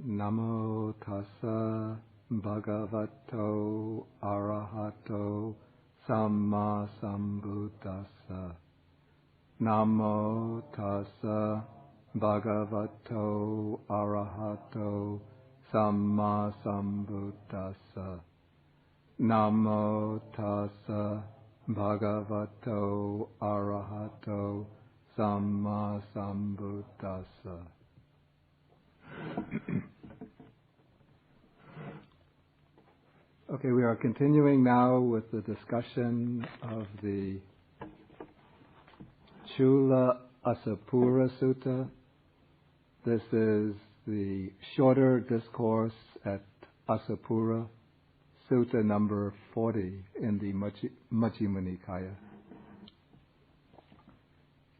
Namo tassa bhagavato arahato samma sambuddhassa. Namo tassa bhagavato arahato samma sambuddhassa. Namo tassa bhagavato arahato samma sambuddhassa. Okay, we are continuing now with the discussion of the Cūḻa-Assapura Sutta. This is the shorter discourse at Assapura, Sutta number 40 in the Majjhima Nikaya.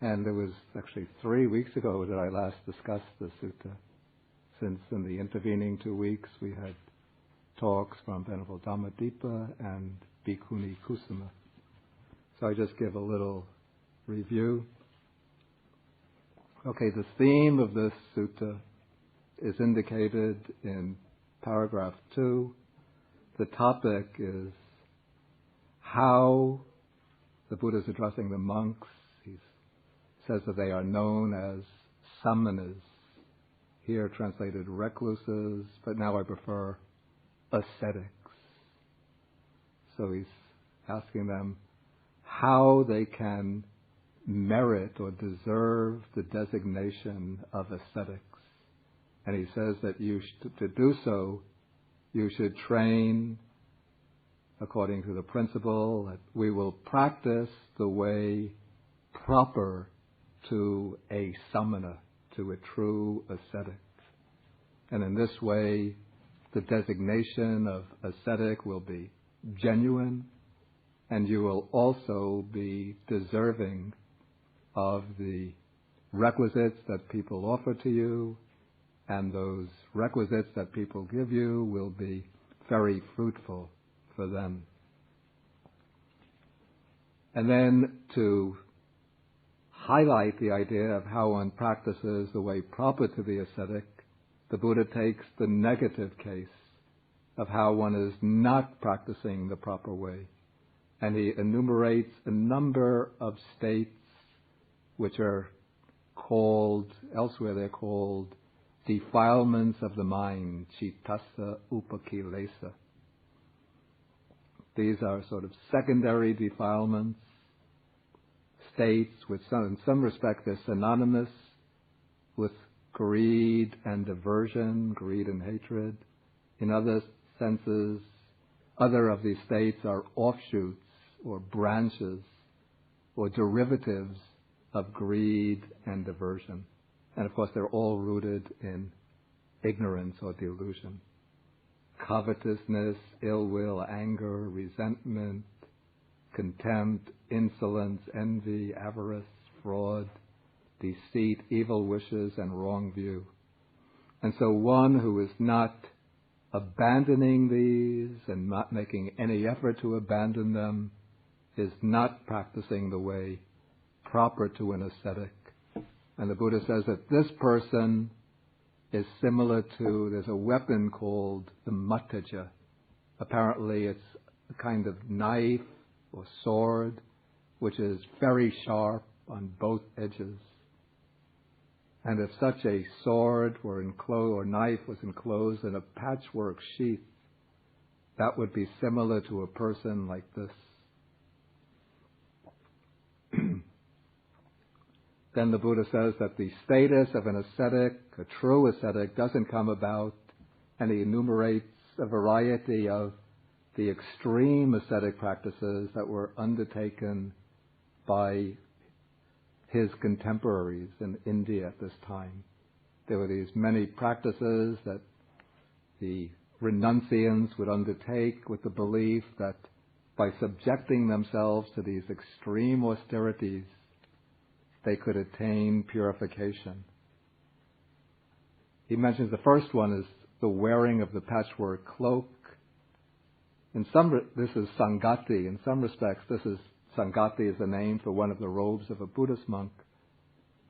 And it was actually 3 weeks ago that I last discussed the sutta, since in the intervening 2 weeks we had talks from Venerable Dhammadipa and Bhikkhuni Kusuma. So I just give a little review. Okay, the theme of this sutta is indicated in paragraph 2. The topic is how the Buddha is addressing the monks. He says that they are known as samanas, here translated recluses, but now I prefer ascetics. So he's asking them how they can merit or deserve the designation of ascetics. And he says that to do so, you should train according to the principle that we will practice the way proper to a samana, to a true ascetic. And in this way, the designation of ascetic will be genuine, and you will also be deserving of the requisites that people offer to you, and those requisites that people give you will be very fruitful for them. And then to highlight the idea of how one practices the way proper to the ascetic, the Buddha takes the negative case of how one is not practicing the proper way. And he enumerates a number of states which are called, elsewhere they're called, defilements of the mind, cittassa upakilesa. These are sort of secondary defilements, states which in some respect are synonymous with greed and aversion, greed and hatred. In other senses, other of these states are offshoots or branches or derivatives of greed and aversion. And of course, they're all rooted in ignorance or delusion. Covetousness, ill will, anger, resentment, contempt, insolence, envy, avarice, fraud, deceit, evil wishes, and wrong view. And so one who is not abandoning these and not making any effort to abandon them is not practicing the way proper to an ascetic. And the Buddha says that this person is similar to, there's a weapon called the mataja. Apparently it's a kind of knife or sword which is very sharp on both edges. And if such a sword were enclosed, or knife was enclosed in a patchwork sheath, that would be similar to a person like this. Then the Buddha says that the status of an ascetic, a true ascetic, doesn't come about, and he enumerates a variety of the extreme ascetic practices that were undertaken by his contemporaries in India at this time. There were these many practices that the renunciants would undertake with the belief that by subjecting themselves to these extreme austerities, they could attain purification. He mentions the first one is the wearing of the patchwork cloak. This is Sangati. In some respects, Sangati is the name for one of the robes of a Buddhist monk.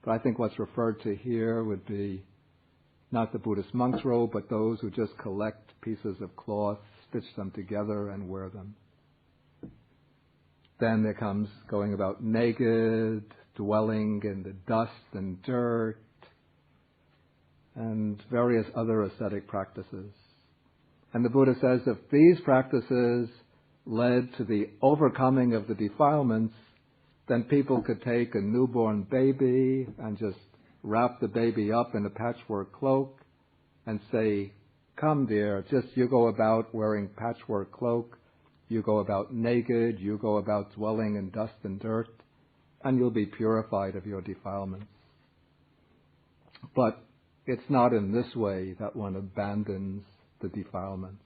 But I think what's referred to here would be not the Buddhist monk's robe, but those who just collect pieces of cloth, stitch them together, and wear them. Then there comes going about naked, dwelling in the dust and dirt, and various other ascetic practices. And the Buddha says if these practices led to the overcoming of the defilements, then people could take a newborn baby and just wrap the baby up in a patchwork cloak and say, "Come, dear, just you go about wearing patchwork cloak, you go about naked, you go about dwelling in dust and dirt, and you'll be purified of your defilements." But it's not in this way that one abandons the defilements.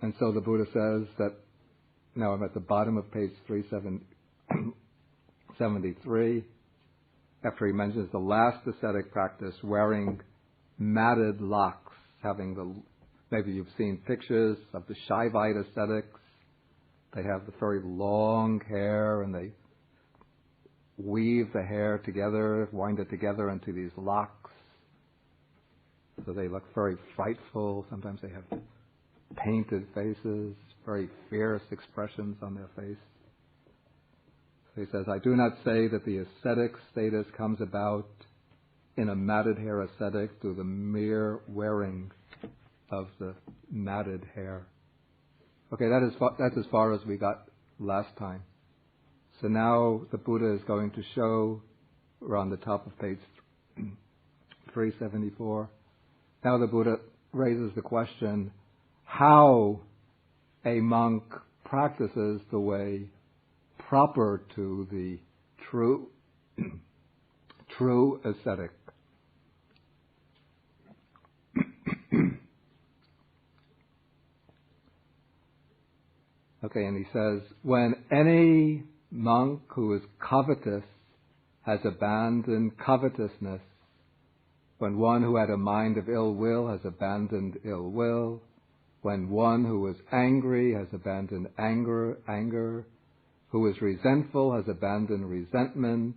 And so the Buddha says that, now I'm at the bottom of page 373, after he mentions the last ascetic practice, wearing matted locks, maybe you've seen pictures of the Shaivite ascetics. They have the very long hair and they weave the hair together, wind it together into these locks. So they look very frightful. Sometimes they have painted faces, very fierce expressions on their face. So he says, I do not say that the ascetic status comes about in a matted hair ascetic through the mere wearing of the matted hair. Okay, that's as far as we got last time. So now the Buddha is going to show, we're on the top of page 374. Now the Buddha raises the question, how a monk practices the way proper to the true ascetic. Okay, and he says, when any monk who is covetous has abandoned covetousness, when one who had a mind of ill will has abandoned ill will, when one who is angry has abandoned anger, who is resentful has abandoned resentment,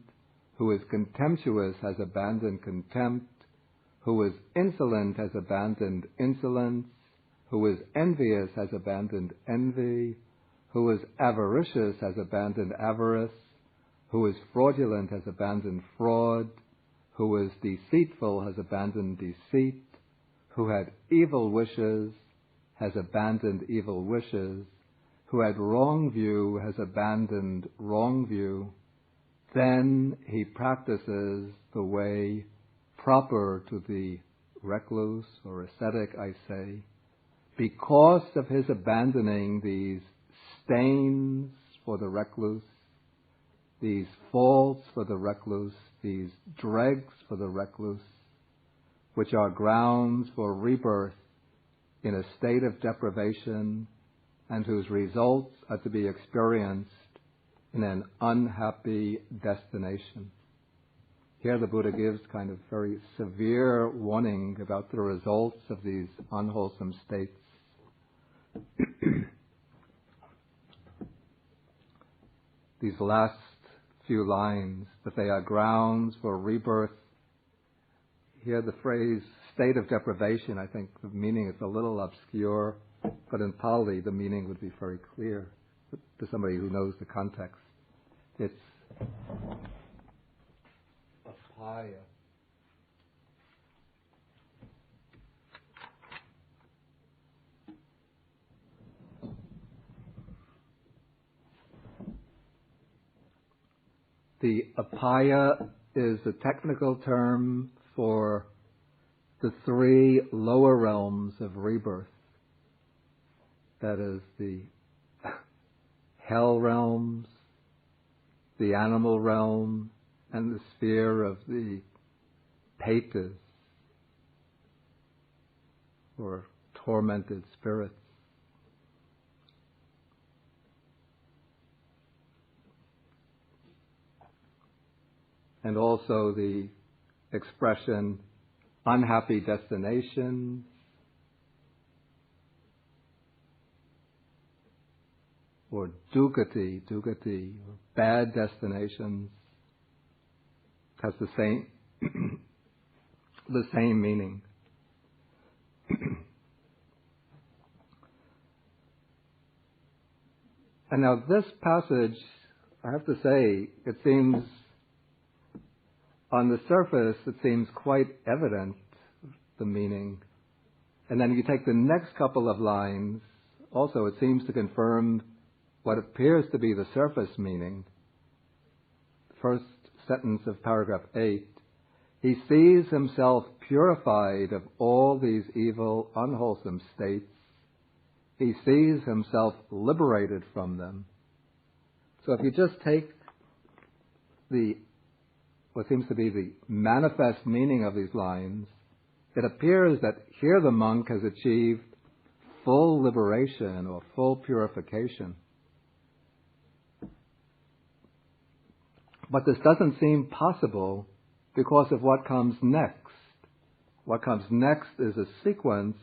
who is contemptuous has abandoned contempt, who is insolent has abandoned insolence, who is envious has abandoned envy, who is avaricious has abandoned avarice, who is fraudulent has abandoned fraud, who is deceitful has abandoned deceit, who had evil wishes has abandoned evil wishes, who had wrong view has abandoned wrong view, then he practices the way proper to the recluse or ascetic, I say, because of his abandoning these stains for the recluse, these faults for the recluse, these dregs for the recluse, which are grounds for rebirth in a state of deprivation and whose results are to be experienced in an unhappy destination. Here the Buddha gives kind of very severe warning about the results of these unwholesome states. These last few lines, that they are grounds for rebirth. Here the phrase state of deprivation, I think the meaning is a little obscure, but in Pali the meaning would be very clear to somebody who knows the context. It's apaya. The apaya is a technical term for the three lower realms of rebirth. That is the hell realms, the animal realm, and the sphere of the petas, or tormented spirits. And also the expression unhappy destination, or dukkati, or bad destinations, has the same the same meaning. And now this passage, I have to say, it seems, on the surface, it seems quite evident, the meaning. And then you take the next couple of lines, also it seems to confirm what appears to be the surface meaning. First sentence of paragraph 8. He sees himself purified of all these evil, unwholesome states. He sees himself liberated from them. So if you just take what seems to be the manifest meaning of these lines, it appears that here the monk has achieved full liberation or full purification. But this doesn't seem possible because of what comes next. What comes next is a sequence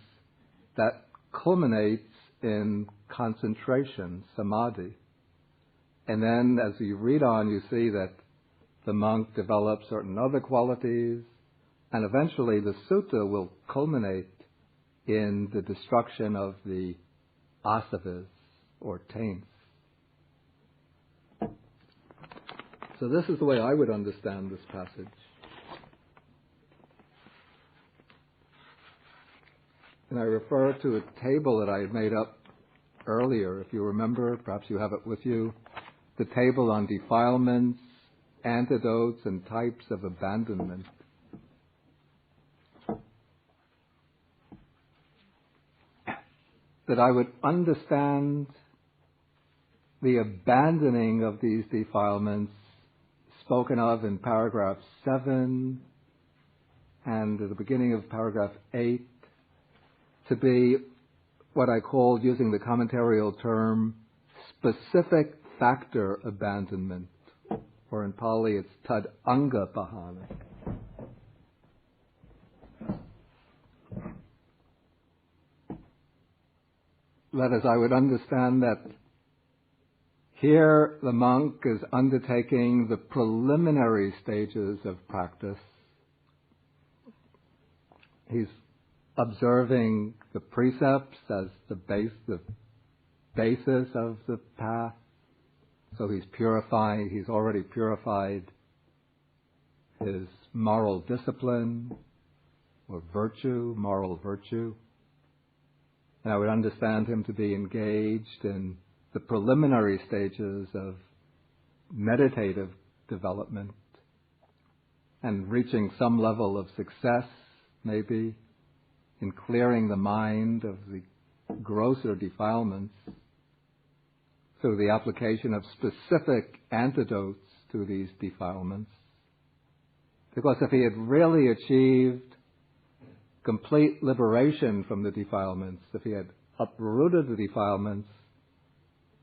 that culminates in concentration, samadhi. And then as you read on, you see that the monk develops certain other qualities, and eventually the sutta will culminate in the destruction of the asavas, or taints. So this is the way I would understand this passage. And I refer to a table that I had made up earlier, if you remember, perhaps you have it with you, the table on defilements, antidotes, and types of abandonment. That I would understand the abandoning of these defilements spoken of in paragraph 7 and at the beginning of paragraph 8 to be what I called, using the commentarial term, specific factor abandonment, or in Pali it's tad anga pahana. That is, I would understand that here the monk is undertaking the preliminary stages of practice. He's observing the precepts as the basis of the path. So he's purifying, he's already purified his moral discipline or virtue, moral virtue. And I would understand him to be engaged in the preliminary stages of meditative development and reaching some level of success, maybe, in clearing the mind of the grosser defilements through the application of specific antidotes to these defilements. Because if he had really achieved complete liberation from the defilements, if he had uprooted the defilements,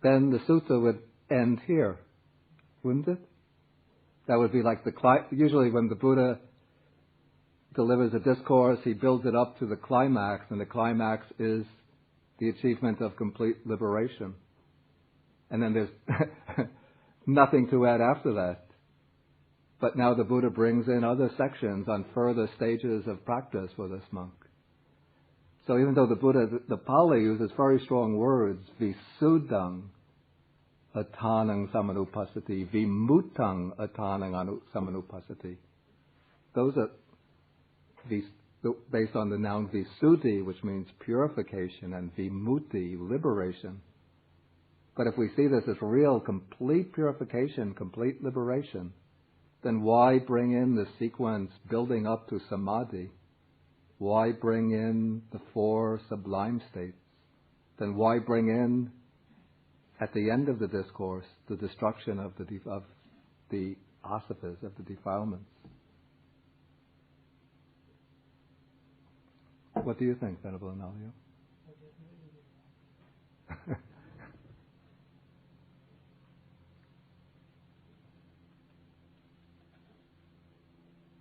then the sutta would end here, wouldn't it? That would be like usually when the Buddha delivers a discourse, he builds it up to the climax, and the climax is the achievement of complete liberation. And then there's nothing to add after that. But now the Buddha brings in other sections on further stages of practice for this monk. So even though the Pali uses very strong words, visuddhang atanang samanupasati, vimutang atanang samanupasati. Those are based on the noun visuddhi, which means purification, and vimutti, liberation. But if we see this as real, complete purification, complete liberation, then why bring in the sequence building up to samadhi? Why bring in the 4 sublime states? Then why bring in, at the end of the discourse, the destruction of the asavas, of the defilements? What do you think, Venerable Analio?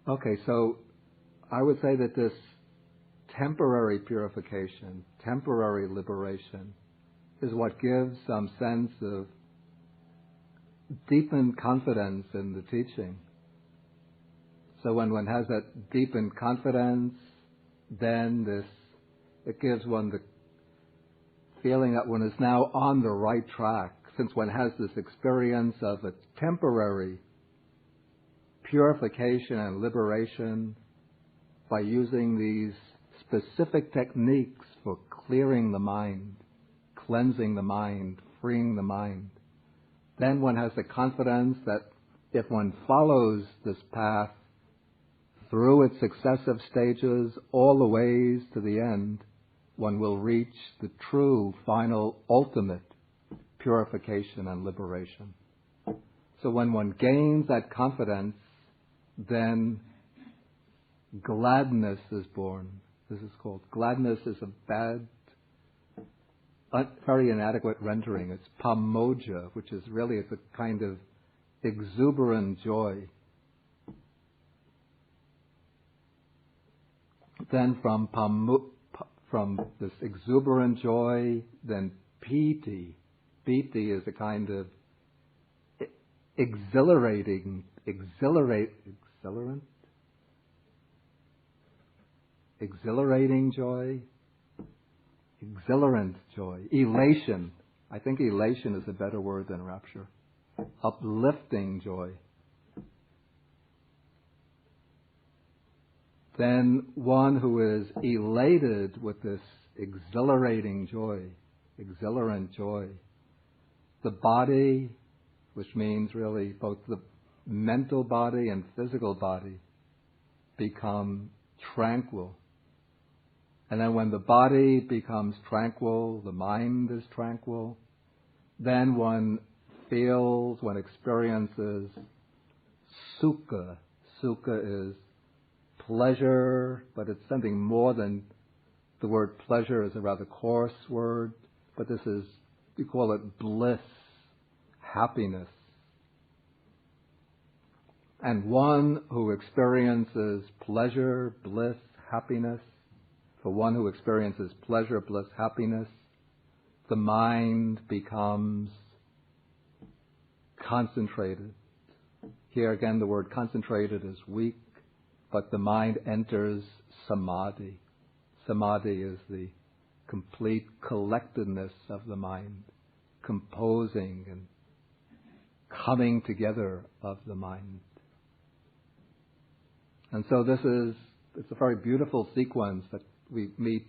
Okay, so I would say that this temporary purification, temporary liberation, is what gives some sense of deepened confidence in the teaching. So when one has that deepened confidence, then it gives one the feeling that one is now on the right track, since one has this experience of a temporary purification and liberation by using these specific techniques for clearing the mind, cleansing the mind, freeing the mind. Then one has the confidence that if one follows this path through its successive stages all the ways to the end, one will reach the true, final, ultimate purification and liberation. So when one gains that confidence, then gladness is born. This is called, gladness is a bad, very inadequate rendering. It's pamoja, which is really, it's a kind of exuberant joy. Then from this exuberant joy, then piti. Piti is a kind of exhilarating joy, exhilarant joy, elation. I think elation is a better word than rapture. Uplifting joy. Then one who is elated with this exhilarating joy, exhilarant joy, the body, which means really both the mental body and physical body, become tranquil. And then when the body becomes tranquil, the mind is tranquil, then one feels, one experiences sukha. Sukha is pleasure, but it's something more than the word pleasure is a rather coarse word, but this is, we call it bliss, happiness. And one who experiences pleasure, bliss, happiness, for one who experiences pleasure, bliss, happiness, the mind becomes concentrated. Here again, the word concentrated is weak, but the mind enters samadhi. Samadhi is the complete collectedness of the mind, composing and coming together of the mind. And so it's a very beautiful sequence that we meet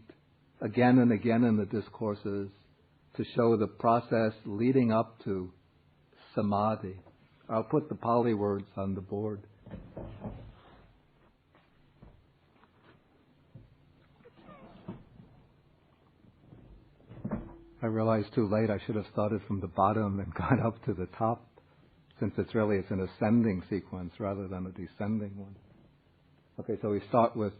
again and again in the discourses to show the process leading up to samadhi. I'll put the Pali words on the board. I realized too late I should have started from the bottom and gone up to the top, since it's an ascending sequence rather than a descending one. Okay, so we start with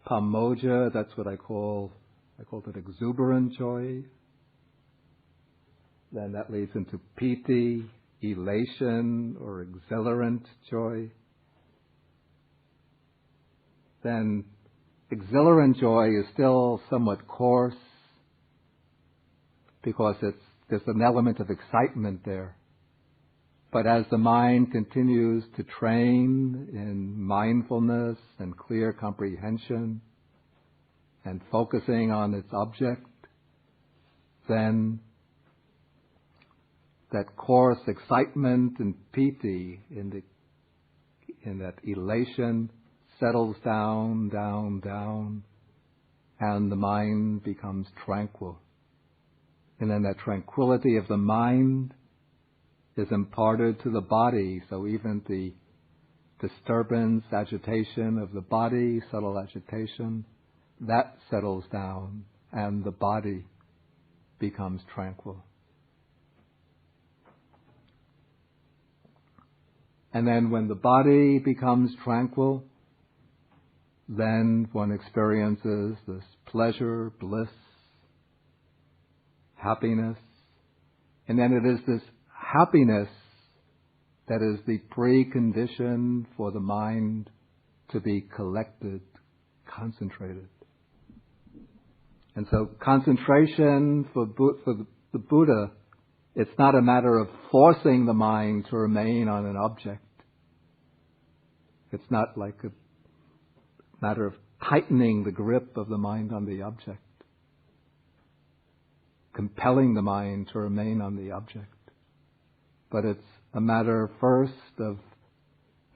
pamoja, that's what I called it exuberant joy. Then that leads into piti, elation or exhilarant joy. Then exhilarant joy is still somewhat coarse because there's an element of excitement there. But as the mind continues to train in mindfulness and clear comprehension and focusing on its object, then that coarse excitement and piti in that elation settles down, and the mind becomes tranquil. And then that tranquility of the mind is imparted to the body, so even the disturbance, agitation of the body, subtle agitation, that settles down and the body becomes tranquil. And then when the body becomes tranquil, then one experiences this pleasure, bliss, happiness. And then it is this happiness that is the precondition for the mind to be collected, concentrated. And so concentration for the Buddha, it's not a matter of forcing the mind to remain on an object. It's not like a matter of tightening the grip of the mind on the object, compelling the mind to remain on the object. But it's a matter first of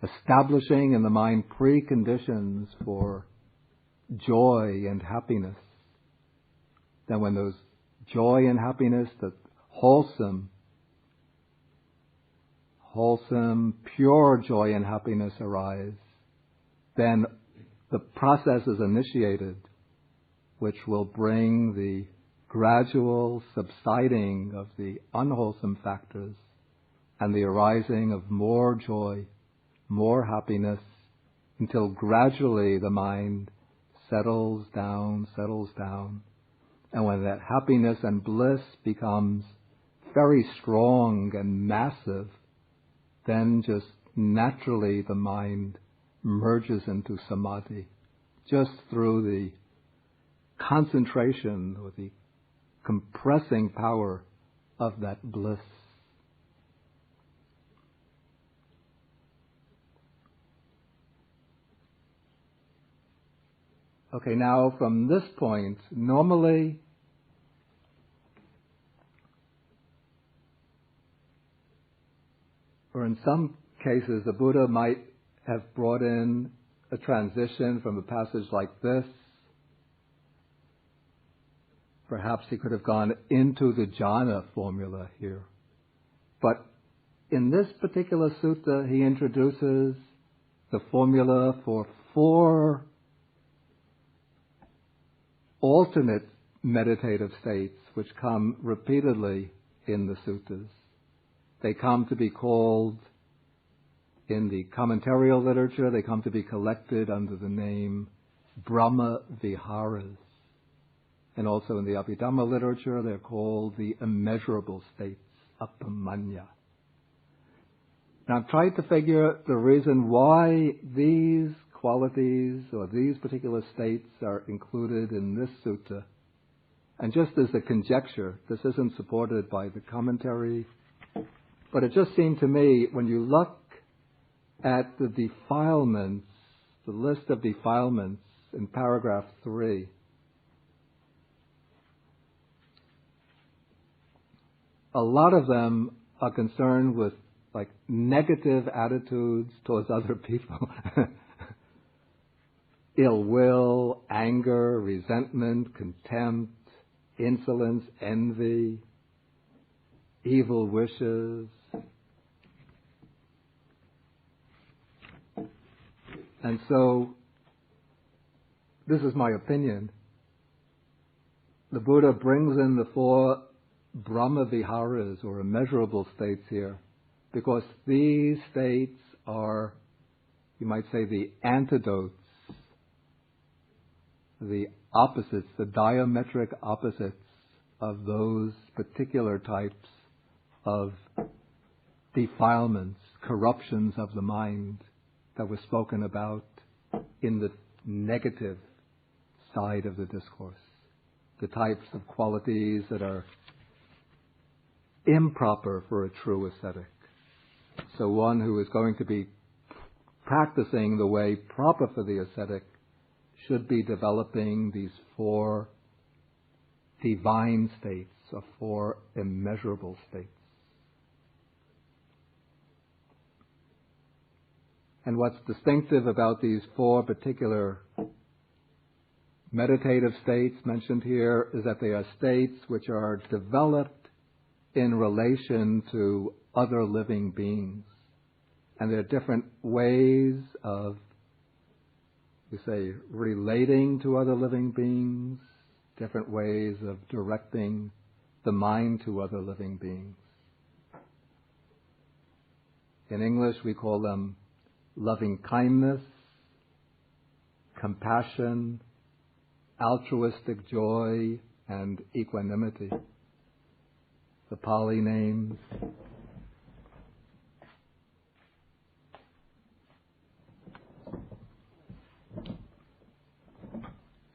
establishing in the mind preconditions for joy and happiness. Then when those joy and happiness, that wholesome, pure joy and happiness arise, then the process is initiated which will bring the gradual subsiding of the unwholesome factors and the arising of more joy, more happiness, until gradually the mind settles down. And when that happiness and bliss becomes very strong and massive, then just naturally the mind merges into samadhi, just through the concentration or the compressing power of that bliss. Okay, now from this point, normally or in some cases, the Buddha might have brought in a transition from a passage like this. Perhaps he could have gone into the jhana formula here. But in this particular sutta, he introduces the formula for 4 alternate meditative states which come repeatedly in the suttas. They come to be called, in the commentarial literature, they come to be collected under the name Brahma Viharas. And also in the Abhidhamma literature, they're called the immeasurable states, Appamanya. Now I've tried to figure the reason why these qualities or these particular states are included in this sutta. And just as a conjecture, this isn't supported by the commentary, but it just seemed to me, when you look at the defilements, the list of defilements in paragraph 3, a lot of them are concerned with like negative attitudes towards other people. Ill will, anger, resentment, contempt, insolence, envy, evil wishes. And so, this is my opinion. The Buddha brings in the 4 Brahma Viharas, or immeasurable states here, because these states are, you might say, the antidotes, the opposites, the diametric opposites of those particular types of defilements, corruptions of the mind that were spoken about in the negative side of the discourse. The types of qualities that are improper for a true ascetic. So one who is going to be practicing the way proper for the ascetic should be developing these 4 divine states, or 4 immeasurable states. And what's distinctive about these 4 particular meditative states mentioned here is that they are states which are developed in relation to other living beings. And there are different ways of, we say, relating to other living beings, different ways of directing the mind to other living beings. In English, we call them loving kindness, compassion, altruistic joy, and equanimity. The Pali names.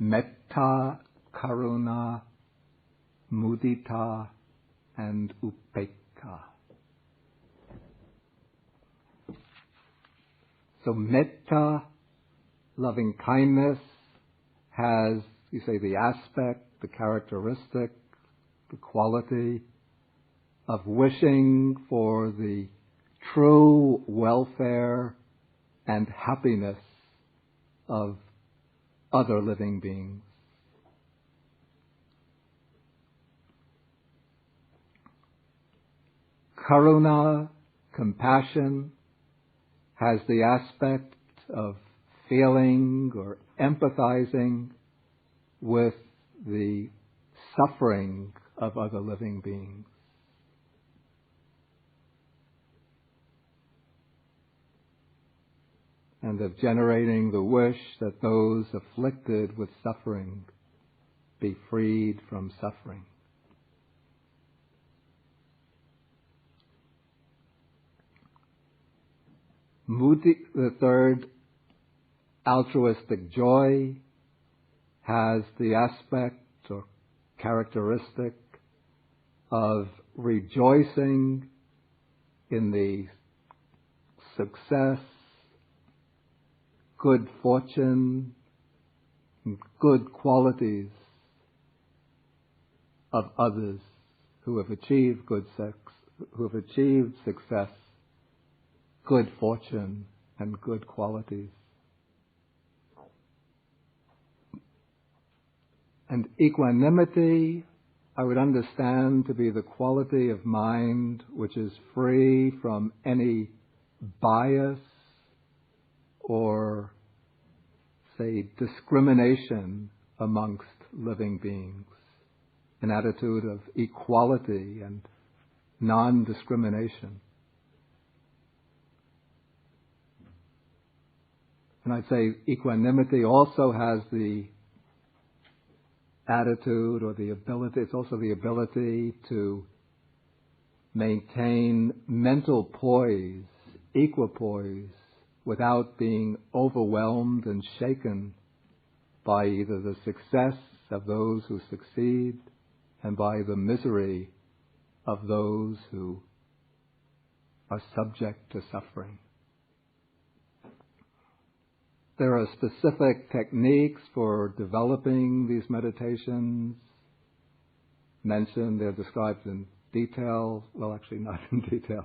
Metta, Karuna, Mudita, and Upekkha. So metta, loving kindness, has, you say, the aspect, the characteristic, the quality of wishing for the true welfare and happiness of other living beings. Karuna, compassion, has the aspect of feeling or empathizing with the suffering of other living beings. And of generating the wish that those afflicted with suffering be freed from suffering. Mudita, the third, altruistic joy, has the aspect or characteristic of rejoicing in the success, good fortune, good qualities of others who have achieved success, good fortune, and good qualities. And equanimity, I would understand to be the quality of mind which is free from any bias or, say, discrimination amongst living beings. An attitude of equality and non-discrimination. And I'd say equanimity also has the attitude or the ability, it's also the ability to maintain mental poise, equipoise, without being overwhelmed and shaken by either the success of those who succeed and by the misery of those who are subject to suffering. There are specific techniques for developing these meditations mentioned. They're described in detail. Well, actually not in detail.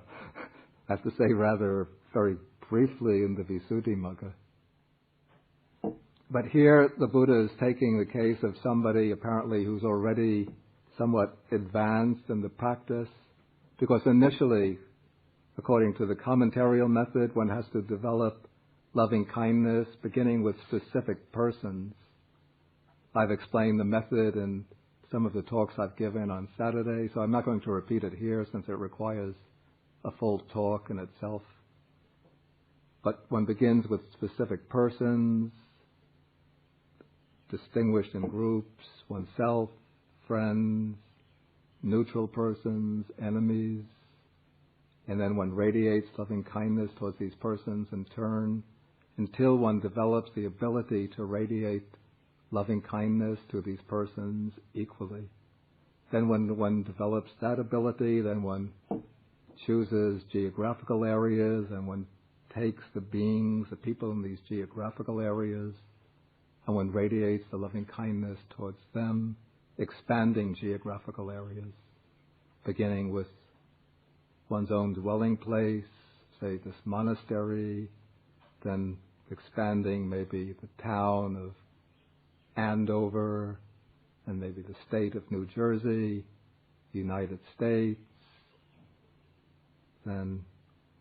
I have to say rather very briefly in the Visuddhimagga. But here the Buddha is taking the case of somebody apparently who's already somewhat advanced in the practice, because initially, according to the commentarial method, one has to develop loving kindness, beginning with specific persons. I've explained the method in some of the talks I've given on Saturday, so I'm not going to repeat it here since it requires a full talk in itself. But one begins with specific persons, distinguished in groups, oneself, friends, neutral persons, enemies, and then one radiates loving kindness towards these persons in turn, until one develops the ability to radiate loving kindness to these persons equally. Then when one develops that ability, then one chooses geographical areas and one takes the beings, the people in these geographical areas, and one radiates the loving kindness towards them, expanding geographical areas, beginning with one's own dwelling place, say this monastery, then expanding maybe the town of Andover, and maybe the state of New Jersey, the United States, then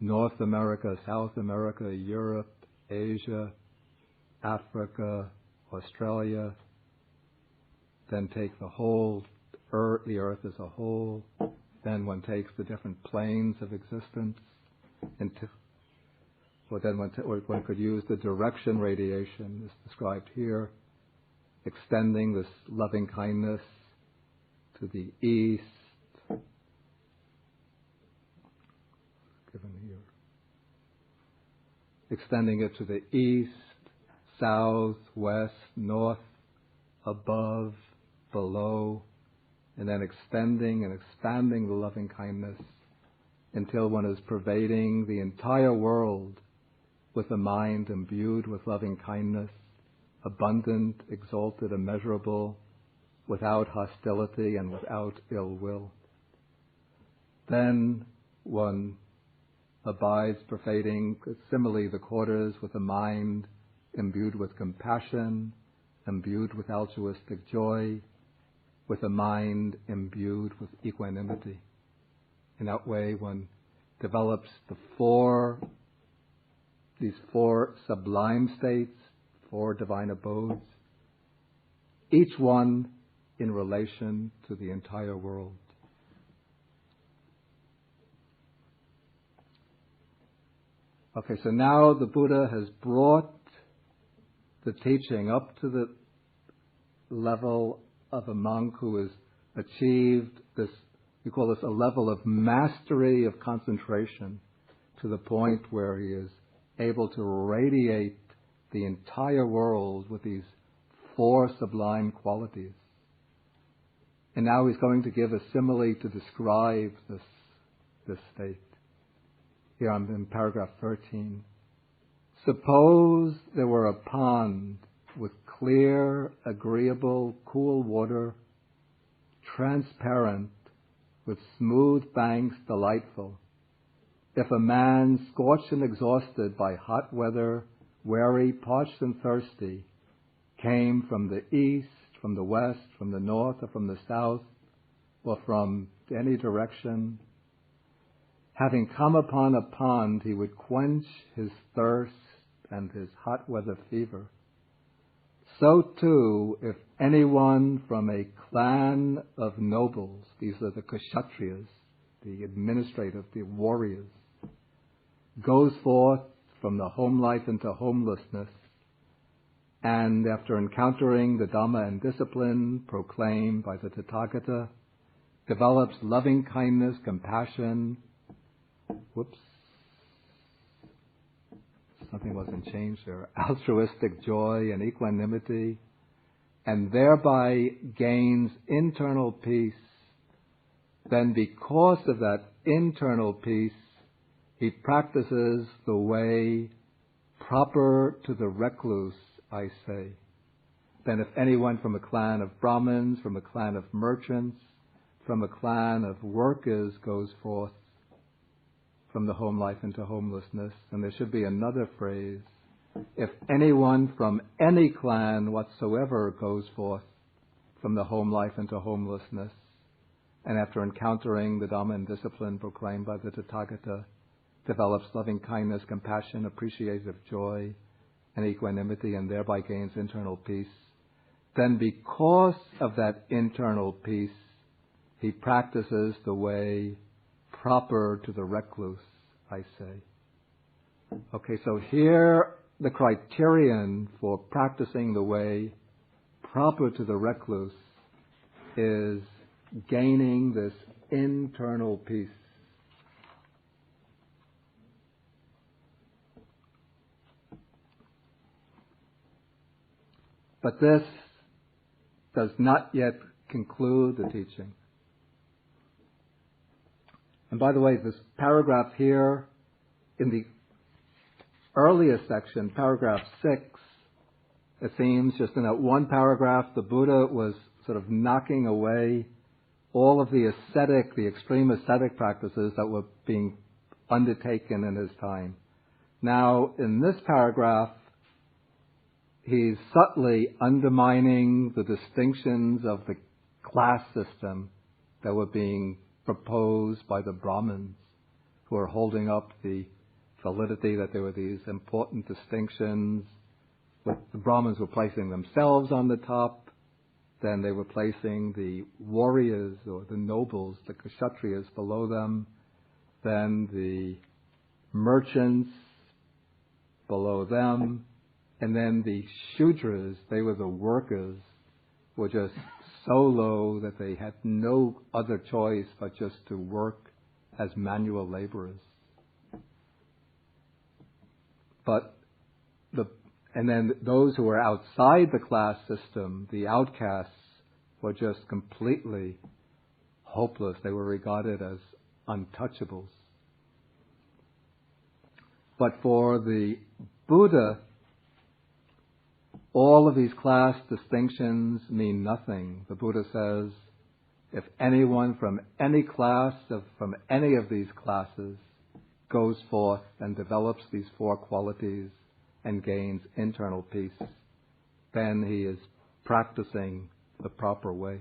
North America, South America, Europe, Asia, Africa, Australia, then take the whole earth, the earth as a whole, then one takes the different planes of existence, or one could use the direction radiation as described here, extending this loving kindness to the east, given here, extending it to the east, south, west, north, above, below, and then extending and expanding the loving kindness until one is pervading the entire world with a mind imbued with loving kindness, abundant, exalted, immeasurable, without hostility and without ill will. Then one abides pervading similarly the quarters with a mind imbued with compassion, imbued with altruistic joy, with a mind imbued with equanimity. In that way one develops these four sublime states, four divine abodes, each one in relation to the entire world. Okay, so now the Buddha has brought the teaching up to the level of a monk who has achieved this, we call this a level of mastery of concentration, to the point where he is able to radiate the entire world with these four sublime qualities. And now he's going to give a simile to describe this state. Here I'm in paragraph 13. Suppose there were a pond with clear, agreeable, cool water, transparent, with smooth banks delightful. If a man, scorched and exhausted by hot weather, weary, parched and thirsty, came from the east, from the west, from the north, or from the south, or from any direction, having come upon a pond, he would quench his thirst and his hot weather fever. So too, if anyone from a clan of nobles, these are the kshatriyas, the administrative, the warriors, goes forth from the home life into homelessness, and after encountering the Dhamma and discipline proclaimed by the Tathagata, develops loving kindness, compassion, something wasn't changed there, altruistic joy and equanimity, and thereby gains internal peace, then because of that internal peace, he practices the way proper to the recluse, I say. Then if anyone from a clan of Brahmins, from a clan of merchants, from a clan of workers goes forth from the home life into homelessness, and there should be another phrase, if anyone from any clan whatsoever goes forth from the home life into homelessness, and after encountering the Dhamma and discipline proclaimed by the Tathagata, develops loving kindness, compassion, appreciative joy, and equanimity, and thereby gains internal peace, then because of that internal peace, he practices the way proper to the recluse, I say. Okay, so here the criterion for practicing the way proper to the recluse is gaining this internal peace. But this does not yet conclude the teaching. And by the way, this paragraph here, in the earliest section, paragraph 6, it seems just in that one paragraph, the Buddha was sort of knocking away all of the extreme ascetic practices that were being undertaken in his time. Now, in this paragraph, he's subtly undermining the distinctions of the class system that were being proposed by the Brahmins, who are holding up the validity that there were these important distinctions. But the Brahmins were placing themselves on the top, then they were placing the warriors or the nobles, the kshatriyas, below them, then the merchants below them, and then the Shudras, they were the workers, were just so low that they had no other choice but just to work as manual laborers. And then those who were outside the class system, the outcasts, were just completely hopeless. They were regarded as untouchables. But for the Buddha, all of these class distinctions mean nothing. The Buddha says, if anyone from any class, from any of these classes, goes forth and develops these four qualities and gains internal peace, then he is practicing the proper way.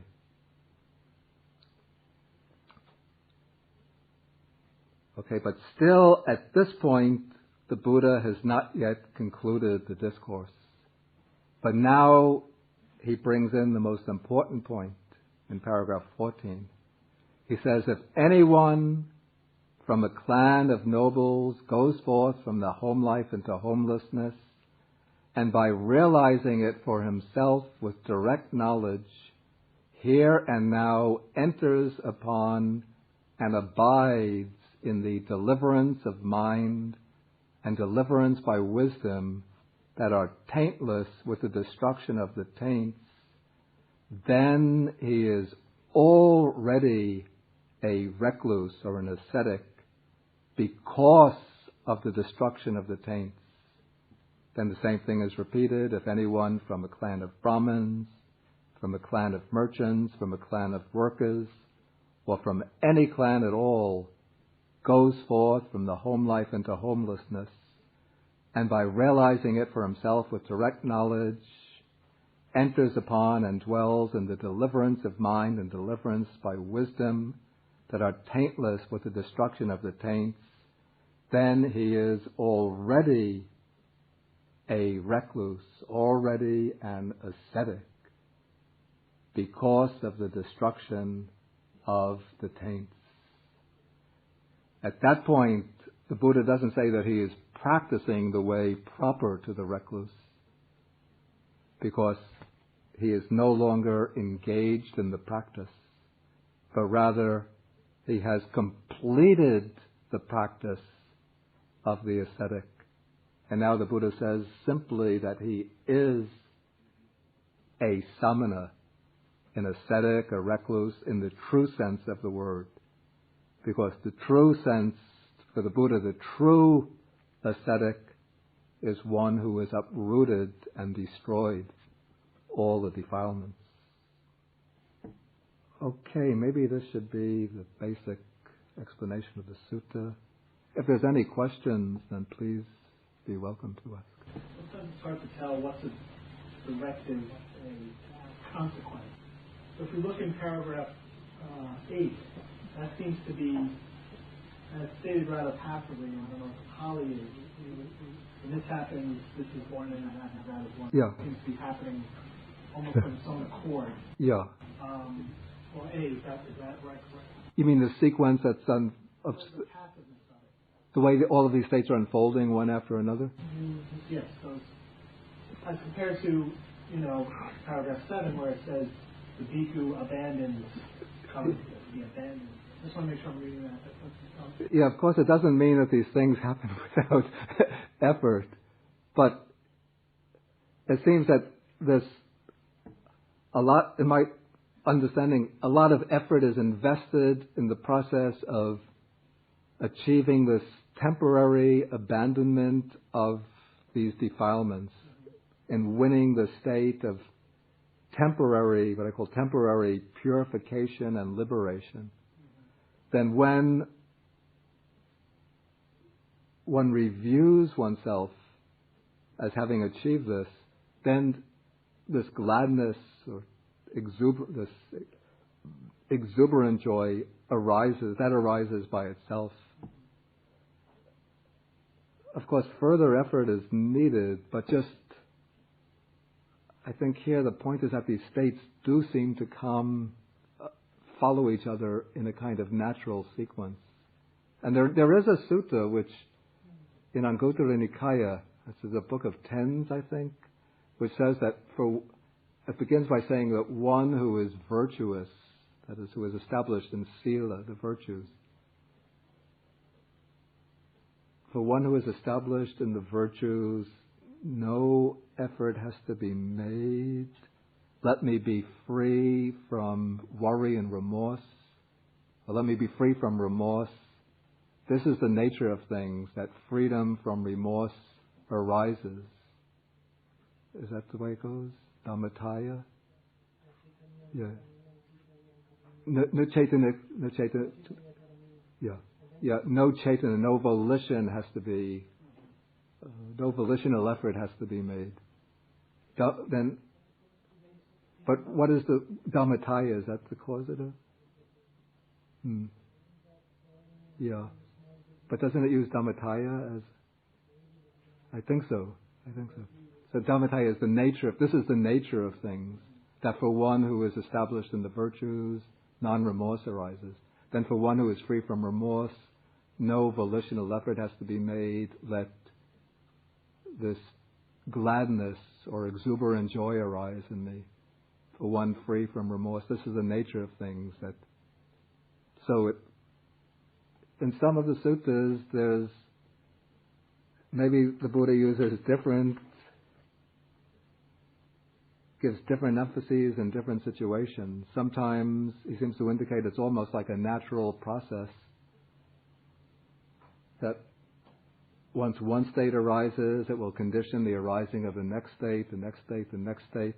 Okay, but still at this point, the Buddha has not yet concluded the discourse. But now he brings in the most important point in paragraph 14. He says, if anyone from a clan of nobles goes forth from the home life into homelessness, and by realizing it for himself with direct knowledge, here and now enters upon and abides in the deliverance of mind and deliverance by wisdom that are taintless with the destruction of the taints, then he is already a recluse or an ascetic because of the destruction of the taints. Then the same thing is repeated. If anyone from a clan of Brahmins, from a clan of merchants, from a clan of workers, or from any clan at all, goes forth from the home life into homelessness, and by realizing it for himself with direct knowledge, enters upon and dwells in the deliverance of mind and deliverance by wisdom that are taintless with the destruction of the taints, then he is already a recluse, already an ascetic, because of the destruction of the taints. At that point, the Buddha doesn't say that he is practicing the way proper to the recluse, because he is no longer engaged in the practice, but rather he has completed the practice of the ascetic. And now the Buddha says simply that he is a samana, an ascetic, a recluse, in the true sense of the word. Because the true sense, for the Buddha, the true ascetic is one who has uprooted and destroyed all the defilements. Okay, maybe this should be the basic explanation of the sutta. If there's any questions, then please be welcome to ask. Sometimes it's hard to tell what's a directive, a consequence. So if we look in paragraph 8, that seems to be stated rather passively. I don't know if Holly is. When this happens, this is born in, and that is born. Yeah. It seems to be happening almost of its own accord. Yeah. Well, is that right? You mean the sequence that's The passiveness of it. the way that all of these states are unfolding one after another? Yes. So as compared to, paragraph 7 where it says the bhikkhu abandons comes to be abandoned. I just want to make sure I'm reading that. Yeah, of course, it doesn't mean that these things happen without effort, but it seems that there's a lot, in my understanding, a lot of effort is invested in the process of achieving this temporary abandonment of these defilements and winning the state of temporary, what I call temporary purification and liberation. Then when one reviews oneself as having achieved this, then this gladness or this exuberant joy arises. That arises by itself. Of course, further effort is needed, but I think here the point is that these states do seem to follow each other in a kind of natural sequence. And there is a sutta which, in Anguttara Nikaya, this is a book of tens, I think, which says that it begins by saying that one who is virtuous, that is, who is established in sila, the virtues, for one who is established in the virtues, no effort has to be made. Let me be free from worry and remorse. Or let me be free from remorse. this is the nature of things, that freedom from remorse arises. Is that the way it goes? Dhammataya? Yeah. No chaitanya, yeah, no chaitanya, no volition has to be, no volitional effort has to be made. Then, but what is the Dhammataya? Is that the causative? Yeah. But doesn't it use Dhammataya as? I think so. So Dhammataya is the nature of, this is the nature of things. That for one who is established in the virtues, non-remorse arises. Then for one who is free from remorse, no volitional effort has to be made. Let this gladness or exuberant joy arise in me. For one free from remorse, this is the nature of things. That so it, in some of the suttas, there's maybe the Buddha uses gives different emphases in different situations. Sometimes he seems to indicate it's almost like a natural process that once one state arises, it will condition the arising of the next state, the next state, the next state.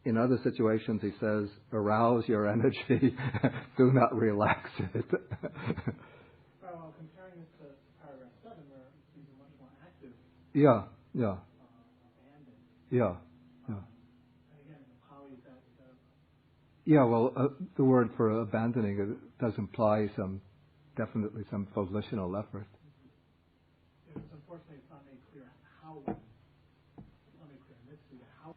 In other situations, he says, arouse your energy, do not relax it. Well, comparing it to paragraph 7, where it seems much more active. Yeah. Yeah, well, the word for abandoning it does imply definitely some volitional effort. Yes, unfortunately, it's not made clear how. It's not made clear in this sutta how.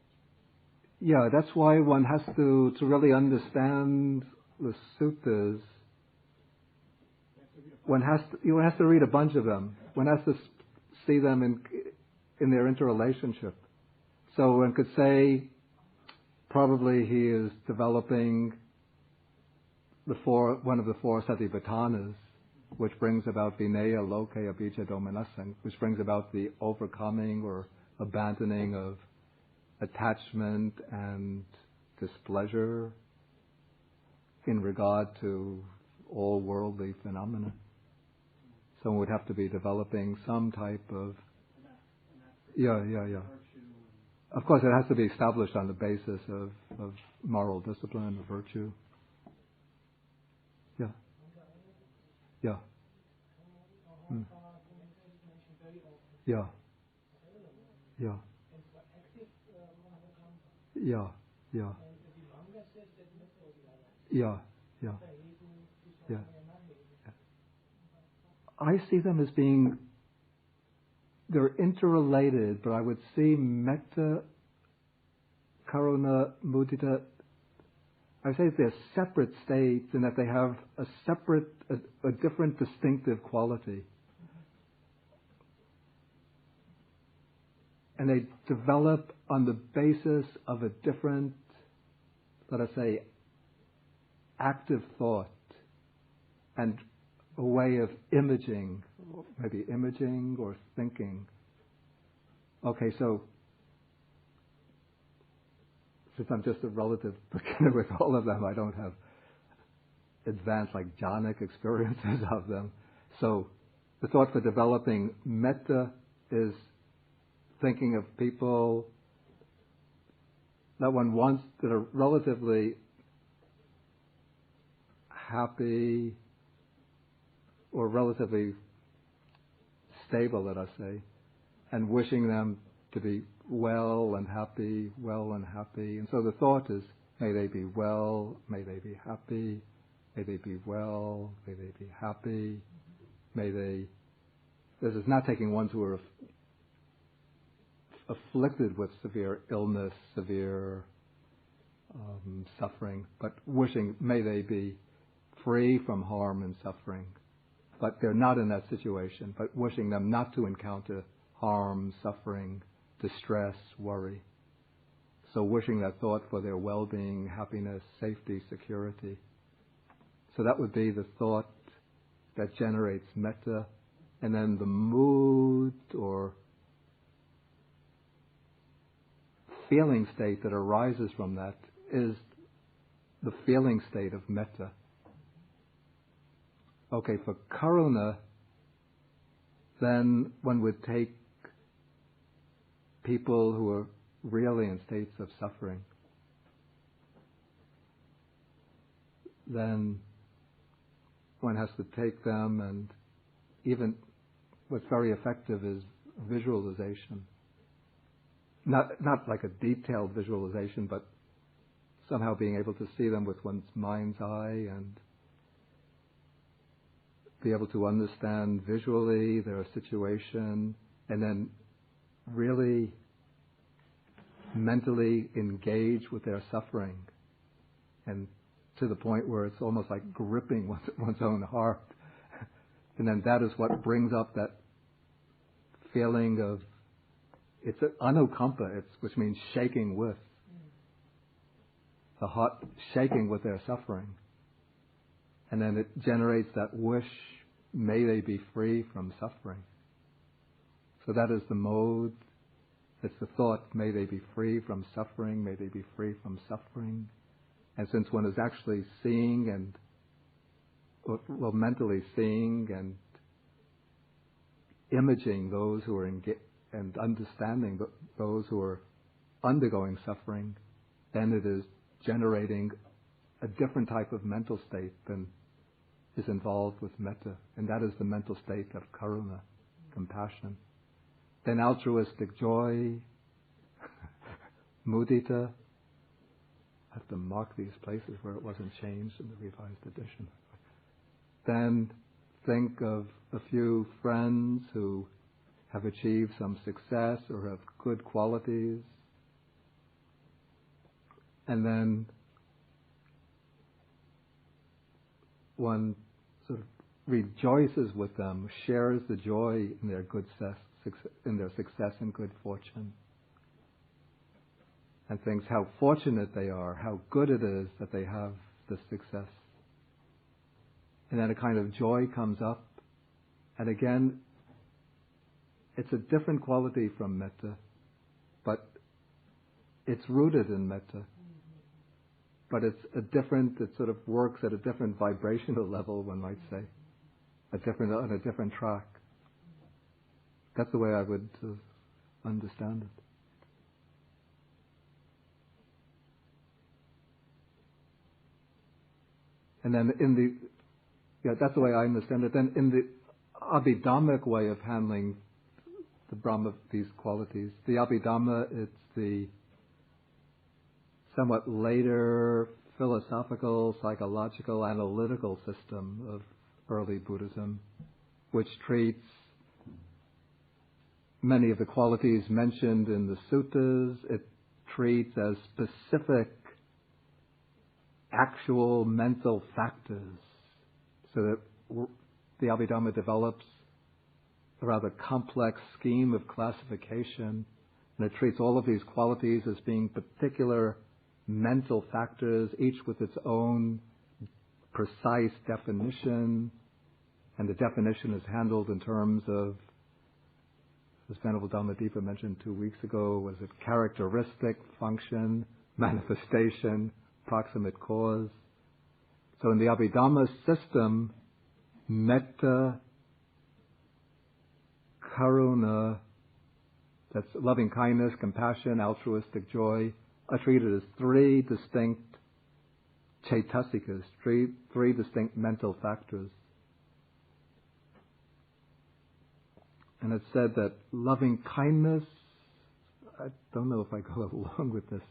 Yeah, that's why one has to really understand the suttas. One has to read a bunch of them. One has to see them in their interrelationship. So one could say, probably he is developing one of the four satipatthānas, which brings about vinaya, lokaya, abhijja, domanassa, which brings about the overcoming or abandoning of attachment and displeasure in regard to all worldly phenomena. So one would have to be developing some type of Of course, it has to be established on the basis of moral discipline or virtue. Yeah. Yeah. Yeah. Yeah. Yeah. Yeah. Yeah. Yeah. Yeah. I see them as being, they're interrelated, but I would see metta, karuna, mudita, I say they're separate states in that they have a different distinctive quality. And they develop on the basis of a different, let us say, active thought and a way of imaging, maybe imaging or thinking. Okay, so since I'm just a relative beginner with all of them, I don't have advanced like jhanic experiences of them. So the thought for developing metta is thinking of people that one wants, that are relatively happy or relatively stable, let us say, and wishing them to be well and happy. And so the thought is, may they be well, may they be happy, may they be well, may they be happy, this is not taking ones who are afflicted with severe illness, severe suffering, but wishing, may they be free from harm and suffering. But they're not in that situation, but wishing them not to encounter harm, suffering, distress, worry. So wishing that thought for their well-being, happiness, safety, security. So that would be the thought that generates metta. And then the mood or feeling state that arises from that is the feeling state of metta. okay, for karuna, then one would take people who are really in states of suffering. Then one has to take them, and even what's very effective is visualization. Not like a detailed visualization, but somehow being able to see them with one's mind's eye and be able to understand visually their situation, and then really mentally engage with their suffering, and to the point where it's almost like gripping one's own heart. And then that is what brings up that feeling of, it's anukampa, which means shaking with. The heart shaking with their suffering. And then it generates that wish, may they be free from suffering. So that is the mode. It's the thought, may they be free from suffering, may they be free from suffering. And since one is actually seeing and, mentally seeing and imaging those who are and understanding those who are undergoing suffering, then it is generating a different type of mental state than is involved with metta. And that is the mental state of karuna, compassion. Then altruistic joy, mudita. I have to mark these places where it wasn't changed in the revised edition. Then think of a few friends who have achieved some success or have good qualities. And then one sort of rejoices with them, shares the joy in their success and good fortune, and thinks how fortunate they are, how good it is that they have this success. And then a kind of joy comes up, and again, it's a different quality from metta, but it's rooted in metta. But it sort of works at a different vibrational level, one might say, on a different track. That's the way I would understand it. And then that's the way I understand it. Then in the Abhidhammic way of handling the Brahma, these qualities, the Abhidhamma, it's the somewhat later philosophical, psychological, analytical system of early Buddhism, which treats many of the qualities mentioned in the suttas. It treats as specific actual mental factors, so that the Abhidhamma develops a rather complex scheme of classification, and it treats all of these qualities as being particular mental factors, each with its own precise definition, and the definition is handled in terms of, as Venerable Dhammadeva mentioned 2 weeks ago, was it characteristic, function, manifestation, proximate cause. So in the Abhidhamma system, metta, karuna, that's loving kindness, compassion, altruistic joy, are treated as three distinct chaitasikas, three distinct mental factors. And it's said that loving kindness, I don't know if I go along with this.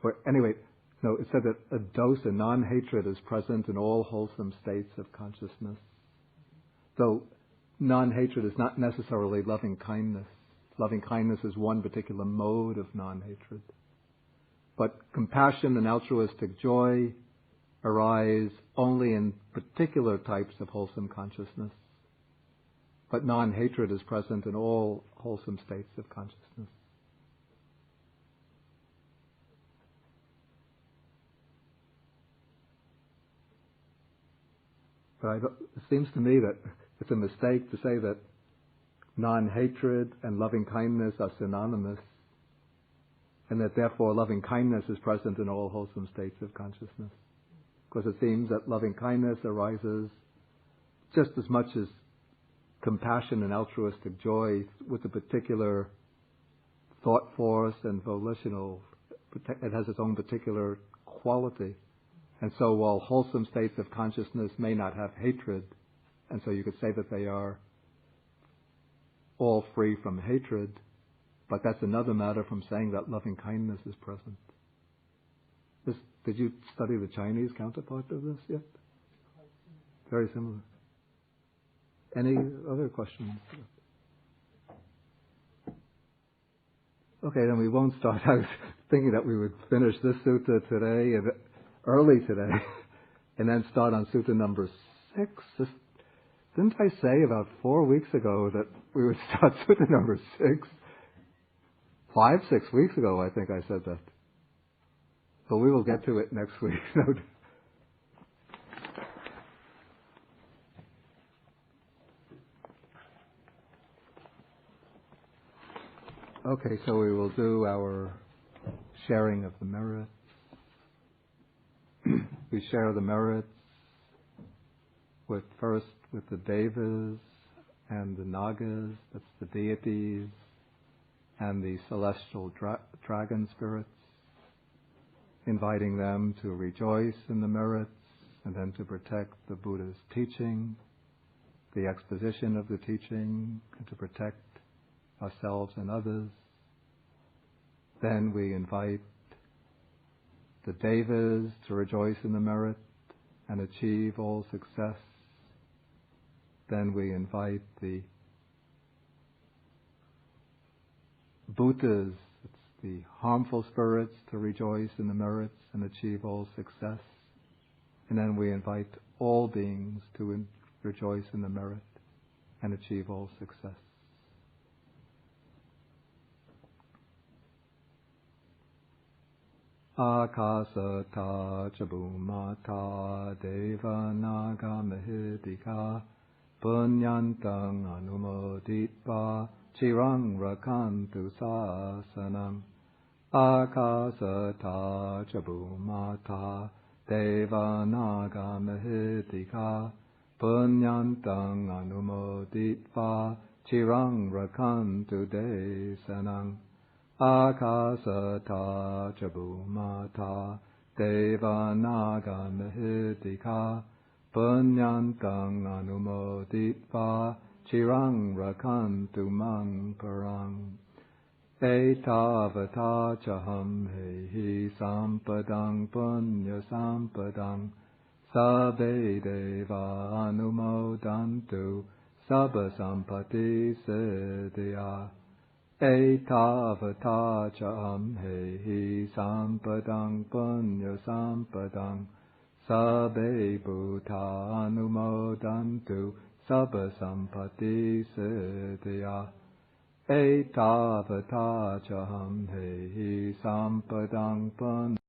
But anyway, no, it said that a dose of non-hatred is present in all wholesome states of consciousness. Though non-hatred is not necessarily loving kindness. Loving kindness is one particular mode of non-hatred. But compassion and altruistic joy arise only in particular types of wholesome consciousness. But non-hatred is present in all wholesome states of consciousness. But it seems to me that it's a mistake to say that non-hatred and loving kindness are synonymous, and that therefore loving kindness is present in all wholesome states of consciousness. Because it seems that loving kindness arises just as much as compassion and altruistic joy with a particular thought force and volitional, it has its own particular quality. And so while wholesome states of consciousness may not have hatred, and so you could say that they are all free from hatred, but that's another matter from saying that loving kindness is present. Did you study the Chinese counterpart of this yet? Very similar. Any other questions? Okay, then we won't start. I was thinking that we would finish this sutta today, early today, and then start on sutta number 6. Didn't I say about 4 weeks ago that we would start sutta number 6? 6 weeks ago, I think I said that. But we will get to it next week. Okay, so we will do our sharing of the merits. We share the merits first with the devas and the nagas, that's the deities, and the celestial dragon spirits, inviting them to rejoice in the merits and then to protect the Buddha's teaching, the exposition of the teaching, and to protect ourselves and others. Then we invite the devas to rejoice in the merit and achieve all success. Then we invite the bhutas, it's the harmful spirits, to rejoice in the merits and achieve all success. And then we invite all beings to rejoice in the merit and achieve all success. Akasata chabumata deva naga mahidika punyantang anumoditva chirang rakantu sasanam. Akasata chabumata deva naga mahidika punyantang anumoditva chirang rakantu desanam. Akasata chabumata deva naga mahidika punyantang anumoditva chirang rakantu mang parang. Etavata chaham hehi sampadang punya sampadang sabbe deva anumodantu sabba sampati siddhya. Etavata cham hehi sampadang punya sampadang sabbe bhuta anumodantu sabba sampati siddhya. Etavata cham hehi sampadang punya